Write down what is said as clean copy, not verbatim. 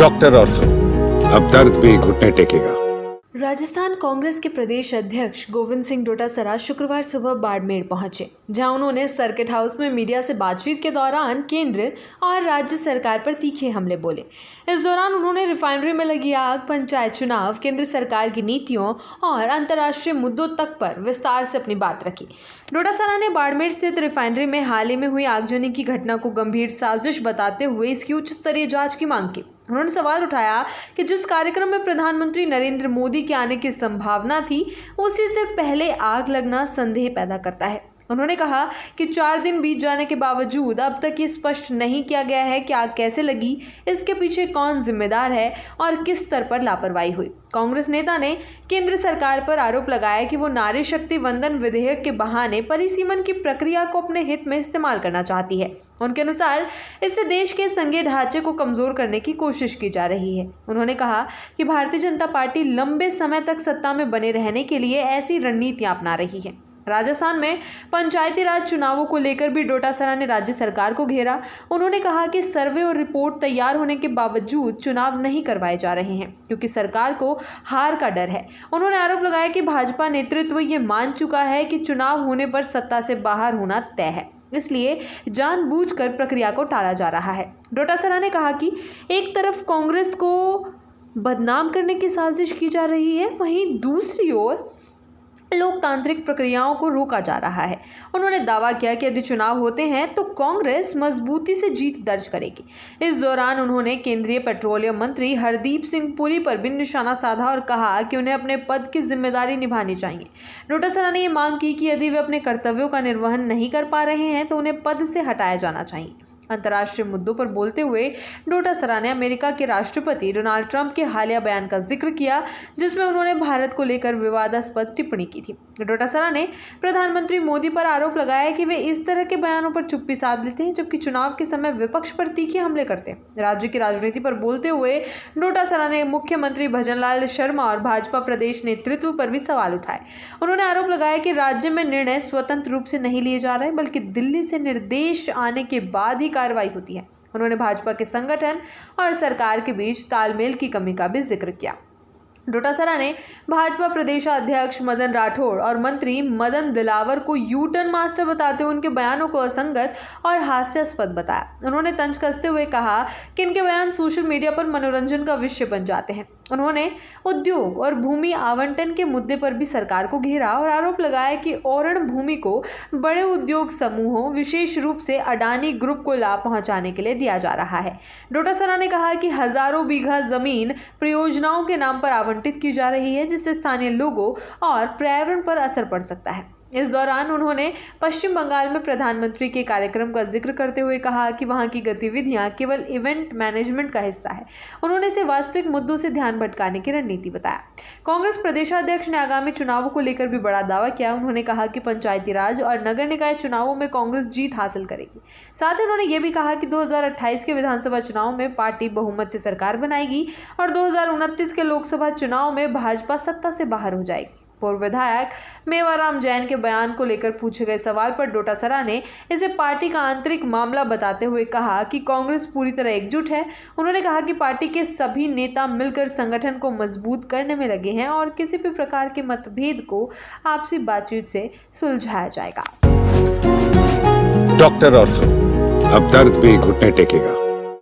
Doctor ortho, अब दर्द भी घुटने टेकेगा। राजस्थान कांग्रेस के प्रदेश अध्यक्ष गोविंद सिंह डोटासरा शुक्रवार सुबह बाड़मेर पहुंचे, जहां उन्होंने सर्किट हाउस में मीडिया से बातचीत के दौरान केंद्र और राज्य सरकार पर तीखे हमले बोले। इस दौरान उन्होंने रिफाइनरी में लगी आग, पंचायत चुनाव, केंद्र सरकार की नीतियों और अंतर्राष्ट्रीय मुद्दों तक पर विस्तार से अपनी बात रखी। डोटासरा ने बाड़मेर स्थित रिफाइनरी में हाल ही में हुई आगजनी की घटना को गंभीर साजिश बताते हुए इसकी उच्च स्तरीय जांच की मांग की। उन्होंने सवाल उठाया कि जिस कार्यक्रम में प्रधानमंत्री नरेंद्र मोदी के आने की संभावना थी, उसी से पहले आग लगना संदेह पैदा करता है। उन्होंने कहा कि 4 दिन बीत जाने के बावजूद अब तक ये स्पष्ट नहीं किया गया है कि आग कैसे लगी, इसके पीछे कौन जिम्मेदार है और किस स्तर पर लापरवाही हुई। कांग्रेस नेता ने केंद्र सरकार पर आरोप लगाया कि वो नारी शक्ति वंदन विधेयक के बहाने परिसीमन की प्रक्रिया को अपने हित में इस्तेमाल करना चाहती है। उनके अनुसार इससे देश के संघीय ढांचे को कमजोर करने की कोशिश की जा रही है। उन्होंने कहा कि भारतीय जनता पार्टी लंबे समय तक सत्ता में बने रहने के लिए ऐसी रणनीतियां अपना रही है। राजस्थान में पंचायती राज चुनावों को लेकर भी डोटासरा ने राज्य सरकार को घेरा। उन्होंने कहा कि सर्वे और रिपोर्ट तैयार होने के बावजूद चुनाव नहीं करवाए जा रहे हैं क्योंकि सरकार को हार का डर है। उन्होंने आरोप लगाया कि भाजपा नेतृत्व ये मान चुका है कि चुनाव होने पर सत्ता से बाहर होना तय है, इसलिए जानबूझकर प्रक्रिया को टाला जा रहा है। डोटासरा ने कहा कि एक तरफ कांग्रेस को बदनाम करने की साजिश की जा रही है, वहीं दूसरी ओर लोकतांत्रिक प्रक्रियाओं को रोका जा रहा है। उन्होंने दावा किया कि यदि चुनाव होते हैं तो कांग्रेस मजबूती से जीत दर्ज करेगी। इस दौरान उन्होंने केंद्रीय पेट्रोलियम मंत्री हरदीप सिंह पुरी पर भी निशाना साधा और कहा कि उन्हें अपने पद की जिम्मेदारी निभानी चाहिए। डोटासरा ने ये मांग की कि यदि वे अपने कर्तव्यों का निर्वहन नहीं कर पा रहे हैं तो उन्हें पद से हटाया जाना चाहिए। अंतर्राष्ट्रीय मुद्दों पर बोलते हुए डोटासरा ने अमेरिका के राष्ट्रपति डोनाल्ड ट्रंप के हालिया बयान का जिक्र किया, जिसमें उन्होंने भारत को लेकर विवादास्पद टिप्पणी की थी। डोटासरा ने प्रधानमंत्री मोदी पर आरोप लगाया कि वे इस तरह के बयानों पर चुप्पी साध लेते हैं, जबकि चुनाव के समय विपक्ष पर तीखे हमले करते हैं। राज्य की राजनीति पर बोलते हुए डोटासरा ने मुख्यमंत्री भजनलाल शर्मा और भाजपा प्रदेश नेतृत्व पर भी सवाल उठाए। उन्होंने आरोप लगाया कि राज्य में निर्णय स्वतंत्र रूप से नहीं लिए जा रहे, बल्कि दिल्ली से निर्देश आने के बाद ही कार्रवाई होती है। उन्होंने भाजपा के संगठन और सरकार के बीच तालमेल की कमी का भी जिक्र किया। डोटासरा ने भाजपा प्रदेशाध्यक्ष मदन राठौड़ और मंत्री मदन दिलावर को यू टर्न मास्टर बताते हुए उनके बयानों को असंगत और हास्यास्पद बताया। उन्होंने तंज कसते हुए कहा कि इनके बयान सोशल मीडिया पर मनोरंजन का विषय बन जाते हैं। उन्होंने उद्योग और भूमि आवंटन के मुद्दे पर भी सरकार को घेरा और आरोप लगाया कि ओरण भूमि को बड़े उद्योग समूहों, विशेष रूप से अडानी ग्रुप को लाभ पहुंचाने के लिए दिया जा रहा है। डोटासरा ने कहा कि हजारों बीघा जमीन परियोजनाओं के नाम पर आवंटित की जा रही है, जिससे स्थानीय लोगों और पर्यावरण पर असर पड़ सकता है। इस दौरान उन्होंने पश्चिम बंगाल में प्रधानमंत्री के कार्यक्रम का जिक्र करते हुए कहा कि वहां की गतिविधियां केवल इवेंट मैनेजमेंट का हिस्सा है। उन्होंने इसे वास्तविक मुद्दों से ध्यान भटकाने की रणनीति बताया। कांग्रेस प्रदेशाध्यक्ष ने आगामी चुनावों को लेकर भी बड़ा दावा किया। उन्होंने कहा कि पंचायती राज और नगर निकाय चुनावों में कांग्रेस जीत हासिल करेगी। साथ ही उन्होंने ये भी कहा कि 2028 के विधानसभा चुनाव में पार्टी बहुमत से सरकार बनाएगी और 2029 के लोकसभा चुनाव में भाजपा सत्ता से बाहर हो जाएगी। पूर्व विधायक मेवाराम जैन के बयान को लेकर पूछे गए सवाल पर डोटासरा ने इसे पार्टी का आंतरिक मामला बताते हुए कहा कि कांग्रेस पूरी तरह एकजुट है। उन्होंने कहा कि पार्टी के सभी नेता मिलकर संगठन को मजबूत करने में लगे हैं और किसी भी प्रकार के मतभेद को आपसी बातचीत से सुलझाया जाएगा। डॉक्टर ऑर्थो, अब दर्द भी घुटने टेकेगा।